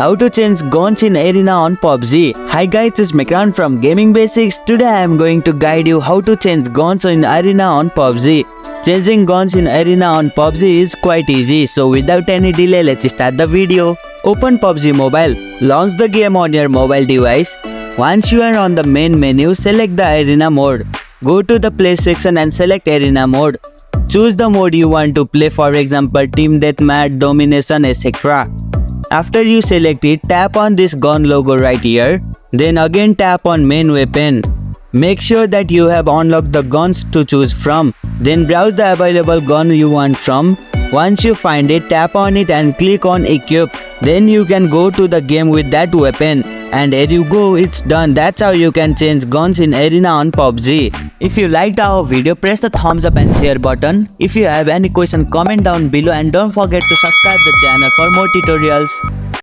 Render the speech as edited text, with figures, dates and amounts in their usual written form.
How to change guns in Arena on PUBG. Hi guys, it's Mikran from Gaming Basics. Today I am going to guide you how to change guns in Arena on PUBG. Changing guns in Arena on PUBG is quite easy, so without any delay, let's start the video. Open PUBG Mobile. Launch the game on your mobile device. Once you are on the main menu, select the Arena mode. Go to the play section and select Arena mode. Choose the mode you want to play, for example Team Deathmatch, Domination, etc. After you select it, tap on this gun logo right here. Then again tap on main weapon. Make sure that you have unlocked the guns to choose from. Then browse the available gun you want from. Once you find it, tap on it and click on equip. Then you can go to the game with that weapon. And there you go, it's done. That's how you can change guns in Arena on PUBG. If you liked our video, press the thumbs up and share button. If you have any question, comment down below and don't forget to subscribe the channel for more tutorials.